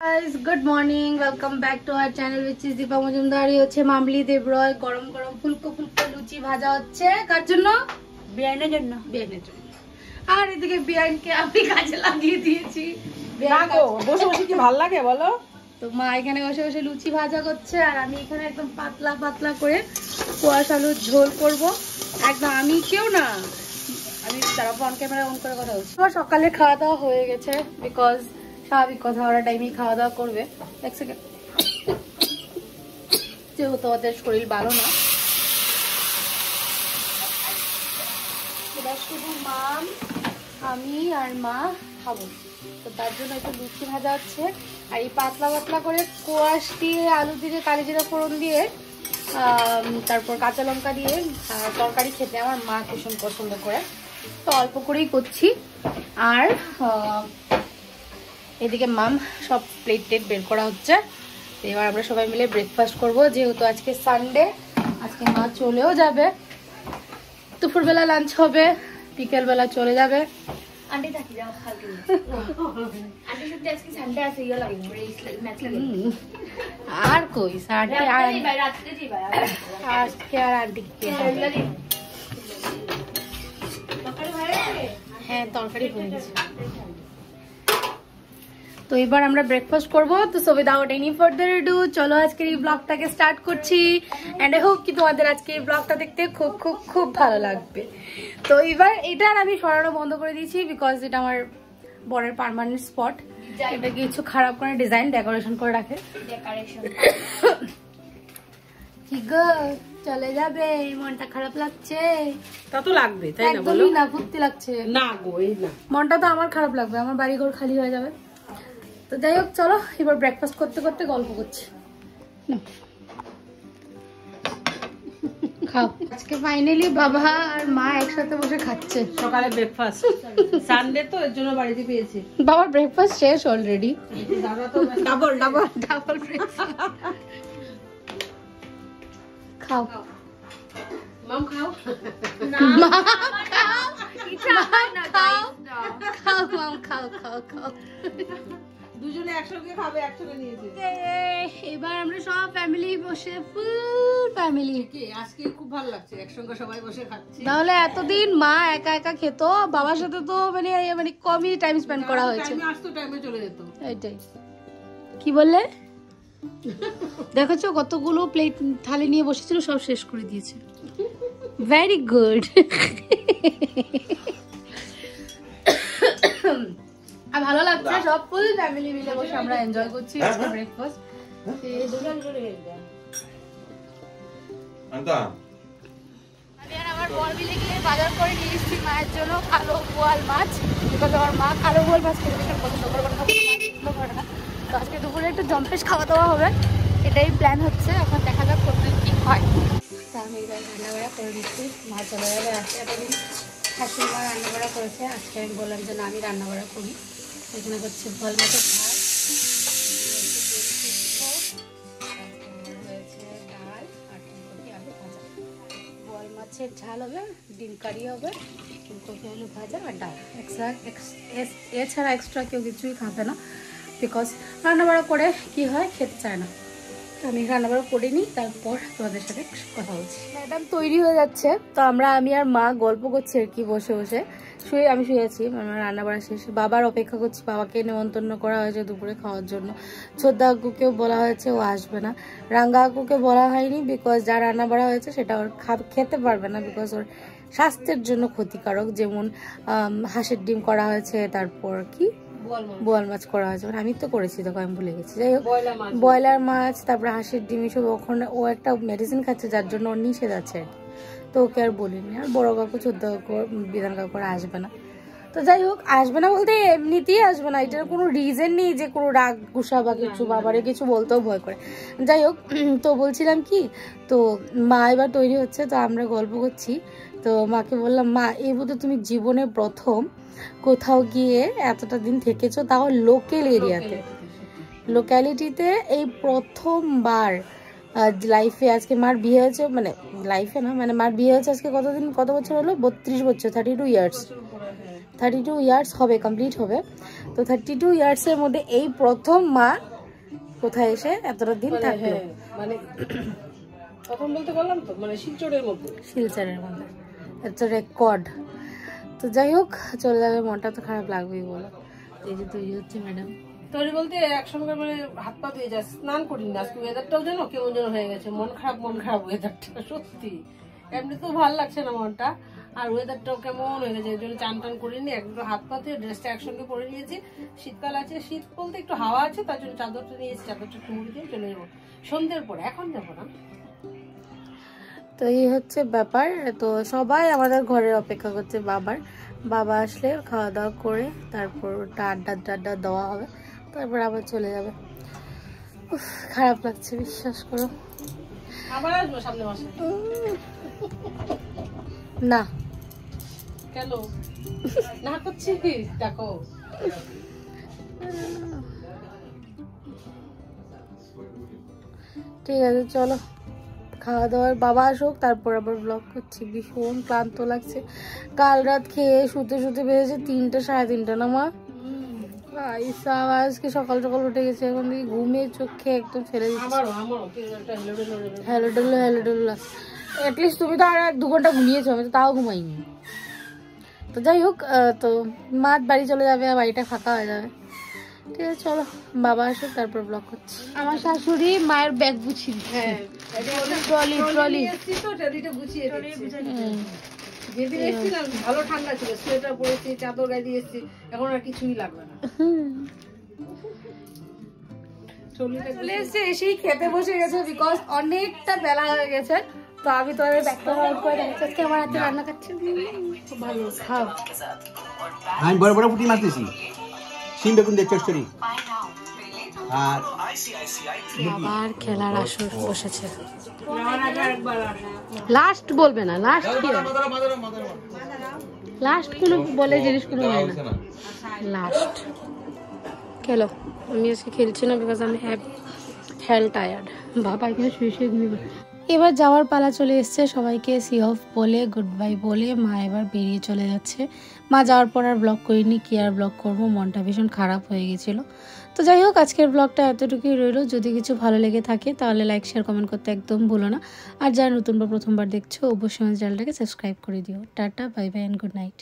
guys, good morning. Welcome back to our channel which is Deepa Majumdar. হচ্ছে মামলি দেবরয় গরম গরম ফুলকো ফুলকো লুচি ভাজা হচ্ছে কার জন্য? বিয়ানের জন্য। বিয়ানের জন্য। আর এদিকে বিয়ানকে আমি কাজে লাগিয়ে দিয়েছি। দেখো বসে বসে কি ভালো লাগে বলো? তো মা এখানে বসে বসে লুচি ভাজা করছে আর আমি এখানে একদম পাতলা পাতলা করে কোয়াশ আলুর ঝোল করব। একদম আমি কেউ না, আমি তারা অন ক্যামেরা অন করে কথা বলছি। আমার সকালে খাওয়া দাওয়া হয়ে গেছে বিকজ স্বাভাবিক কথা ওরা টাইমেই খাওয়া দাওয়া করবে। এক সেকেন্ড, যেহেতু ওদের শরীর ভালো না, শুধু মাম আমি আর মা খাবো, তো তার জন্য একটু লুচি ভাজা হচ্ছে। আর এই পাতলা পাতলা করে কোয়াশ দিয়ে আলু দিয়ে কালি জিরা ফোড়ন দিয়ে তারপর কাঁচা লঙ্কা দিয়ে তরকারি খেতে আমার মা ভীষণ পছন্দ করে, তো অল্প করেই করছি। আর এদিকে মাম সব প্লেট টেট বের করা হচ্ছে। এবার আমরা সবাই মিলে ব্রেকফাস্ট করবো, যেহেতু আজকে সানডে, আজকে মা চলেও যাবে। দুপুরবেলা লাঞ্চ হবে, বিকেলবেলা চলে যাবে। আন্টি থাকি যাও কালকে আন্টি সাথে আজকে সানডে আছে ইয়া লাগে ম্যাচ লাগে আর কই সানডে আর রাতে দি ভাই আজকে আর আন্টি কি লাগে? তরকারি হয়ে গেছে? হ্যাঁ তরকারি হয়ে গেছে। তো এবার আমরা ব্রেকফাস্ট করবো। তো so without any further do চলো আজকের এই ব্লগটাকে স্টার্ট করছি। এন্ড আই হোপ কি তোমাদের আজকে এই ব্লগটা দেখতে খুব খুব খুব ভালো লাগবে। তো এবার এটা আমি সরানো বন্ধ করে দিয়েছি বিকজ এটা আমার বরের পার্মানেন্ট স্পট। এটা কিছু খারাপ করে ডিজাইন ডেকোরেশন করে রাখে। কি গো চলে যাবে? মনটা খারাপ লাগছে? তা তো লাগবে তাই না বলো? না ফুর্তি লাগছে না গো, এই না, মনটা তো আমার খারাপ লাগবে, আমার বাড়ি ঘর খালি হয়ে যাবে। তো যাই হোক চলো এবার ব্রেকফাস্ট করতে করতে গল্প করছি। খাও। আজকে ফাইনালি বাবা আর মা একসাথে বসে খাচ্ছে সকালে ব্রেকফাস্ট। সানডে তো এর জন্য বাড়িতে পেয়েছি। বাবার ব্রেকফাস্ট শেষ অলরেডি। দাদা তো ডাবল ডাবল ডাবল ব্রেকফাস্ট। খাও মাম খাও না খাও ইচ্ছা হয় না গাইস খাও মাম খাও খাও খাও। দুজনে একসঙ্গে খাবে, একসঙ্গে নিয়েছি। এবার আমরা সব ফ্যামিলি বসে ফুল ফ্যামিলি। কি আজকে খুব ভালো লাগছে, একসঙ্গে সবাই বসে খাচ্ছি। তাহলে এতদিন মা একা একা খেত, বাবার সাথে তো মানে কমই টাইম স্পেন্ড করা হয়েছে। টাইমে আসতো, টাইমে চলে যেত। এইটাই। কি বললে? দেখেছো কতগুলো প্লেট থালি নিয়ে বসেছিল, সব শেষ করে দিয়েছে। Very good. আর ভালো লাগছে, সব ফুল ফ্যামিলি মিলে বসে আমরা এনজয় করছি আজকে ব্রেকফাস্ট। আমি আর আমার বর মিলে গিয়ে বাজার করে নিয়ে এসেছি মায়ের জন্য কালো বোয়াল মাছ, বিকজ আমার মা কালো বোয়াল মাছ খেতে ভীষণ পছন্দ করে না। তো আজকে দুপুরে একটু জম্পেশ খাওয়া দাওয়া হবে, এটাই প্ল্যান হচ্ছে। এখন দেখা যাক কোথায় কি হয়। তা আমি এবার রান্নাবাড়া করে দিচ্ছি, মা চলে যাবে। আসতে এতদিন শাশুড়ি মা রান্নাবাড়া করেছে, আজকে আমি বললাম যে না আমি রান্নাবাড়া করি। এখানে হচ্ছে বোয়াল মাছের ভাত, হয়েছে ডাল আর ফুলকপি আলু ভাজা। বোয়াল মাছের ঝাল হবে, ডিম কারি হবে, ফুলকপি আলু ভাজা আর ডাল। এছাড়া এক্সট্রা কেউ কিছুই খাবে না, বিকজ রান্নাবাড়া করে কি হয় খেতে চায় না। তো আমি রান্নাবাড়া করে নিই, তারপর তোমাদের সাথে কথা বলছি। ম্যাডাম তৈরি হয়ে যাচ্ছে, তো আমি আর মা গল্প করছি আর কি বসে বসে। আমি শুয়েছি, আমার রান্নাবাড়া শেষ। বাবার অপেক্ষা করছি, বাবাকে নেমন্তন্ন করা হয়েছে দুপুরে খাওয়ার জন্য। ছোদ্দা আকুকেও বলা হয়েছে, ও আসবে না। রাঙ্গা আকুকে বলা হয়নি বিকজ যা রান্নাবাড়া হয়েছে সেটা ওর খেতে পারবে না, বিকজ ওর স্বাস্থ্যের জন্য ক্ষতিকারক। যেমন হাঁসের ডিম করা হয়েছে, তারপর কি বোয়াল মাছ করা হয়েছে, আমি তো করেছি, দেখো আমি ভুলে গেছি। যাই হোক ব্রয়লার মাছ, তারপরে হাঁসের ডিম, এসব ওখানে ও একটা মেডিসিন খাচ্ছে যার জন্য ওর নিষেধ আছে, তো ওকে আর বলিনি। আর বড় কাকু ছোদ্দ কাকু বিধান কাকু আসবে না। তো যাই হোক আসবে না বলতে এমনিতেই আসবে না, এটার কোনো রিজন নেই যে কোনো রাগ গুসা বা কিছু, বাবারে কিছু বলতেও ভয় করে। যাই হোক, তো বলছিলাম কি, তো মা এবার তৈরি হচ্ছে, তো আমরা গল্প করছি। তো মাকে বললাম, মা এই বোধ তুমি জীবনে প্রথম কোথাও গিয়ে এতটা দিন থেকেছো, তাও লোকাল এরিয়াতে, লোক্যালিটিতে এই প্রথমবার লাইফে। আজকে মার বিয়ে হয়েছে, মানে লাইফে না, মানে মার বিয়ে হয়েছে আজকে কত বছর হলো? 32 বছর, 32 ইয়ার্স হবে, কমপ্লিট হবে। তো 32 ইয়ার্সের মধ্যে এই প্রথম মা কোথায় এসে এতটা দিন থাকলো। মানে প্রথম বলতে বললাম তো মানে শিলচরের মধ্যে, শিলচরের মধ্যে একটা রেকর্ড। তো যাই হোক চলে যাবে, মনটা তো খারাপ লাগবেই বলো। এই যে তৈরি হচ্ছে ম্যাডাম। তৈরি বলতে একসঙ্গে মানে হাত পা ধুয়ে যায়, স্নান করিনি আজকে, ওয়েদারটাও যেন কেমন যেন হয়ে গেছে, মন খারাপ ওয়েদারটা সত্যি। এমনি তো ভালো লাগছে না মনটা, আর ওয়েদারটাও কেমন হয়ে গেছে, এই জন্য চান টান করিনি, একদম হাত পা ধুয়ে ড্রেসটা একসঙ্গে পরে নিয়েছি। শীতকাল আছে, শীত বলতে একটু হাওয়া আছে, তার জন্য চাদরটা নিয়েছি, চাদরটা একটু মুড়ি দিয়ে চলে যাবো সন্ধ্যের পরে, এখন যাবো না। তো এই হচ্ছে ব্যাপার। তো সবাই আমাদের ঘরে অপেক্ষা করছে বাবা আসলে খাওয়া দাওয়া করে তারপর আড্ডা দেওয়া হবে, তারপর আবার চলে যাবে। উফ, খারাপ লাগছে বিশ্বাস করো। আবার আসবো সামনে মাসে। না কেন না করছি দেখো। ঠিক আছে চলো খাওয়া দাওয়ার, বাবা আসুক তারপর আবার ব্লগ করছি। ভীষণ ক্লান্ত লাগছে, কাল রাত খেয়ে শুতে বেজেছে 3টা 3:30 না মা? আজকে সকাল উঠে গেছে, এখন দেখি ঘুমিয়ে চোখ খেয়ে একদম ফেলে দিচ্ছি। হ্যালো ডেলো অ্যাটলিস্ট তুমি তো আর 2 ঘন্টা ঘুমিয়েছো, আমি তো তাও ঘুমাইনি। তো যাই হোক, তো মা বাড়ি চলে যাবে আর বাড়িটা ফাঁকা হয়ে যাবে। ঠিক আছে চলো বাবা আসুক তারপর ব্লগ করছি। আমার শাশুড়ি মায়ের ব্যাগ গুছিয়ে দিচ্ছে, ট্রলি যেদিন এসেছিলাম ভালো ঠান্ডা ছিল, সোয়েটার পরেছি, চাদর গায়ে দিয়েছি, এখন আর কিছুই লাগবে না। চলে এসছে, এসেই খেতে বসে গেছে, বিকজ অনেকটা বেলা হয়ে গেছে। তো আমি তো ব্যাগটা আউট করে দেখাচ্ছি আজকে আমার হাতে রান্না খাচ্ছি, খুব ভালো খাও। আমি বড় বড় পুঁটি মারতেছি, সিম বেগুন দিয়ে চচ্চড়ি। আর আবার খেলার আসর বসেছে। লাস্ট বলবে না, লাস্ট কি লাস্ট কোনো বলে জিনিস কোনো হয় না, লাস্ট খেলো। আমি আজকে খেলছি না বিকজ আমি হেল টায়ার্ড। বাবা এখানে শুয়ে ঘুমিয়ে। এবার যাওয়ার পালা চলে এসছে, সবাইকে সি অফ বলে গুড বাই বলে মা এবার বেরিয়ে চলে যাচ্ছে। মা যাওয়ার পর আর ব্লগ করিনি, কি আর ব্লগ করবো, মনটা ভীষণ খারাপ হয়ে গেছিলো। তো যাই হোক আজকের ব্লগটা এতটুকুই রইলো। যদি কিছু ভালো লেগে থাকে তাহলে লাইক শেয়ার কমেন্ট করতে একদম ভুলো না। আর যারা নতুন বা প্রথমবার দেখছো অবশ্যই আমার চ্যানেলটাকে সাবস্ক্রাইব করে দিও। Tata bye bye and good night.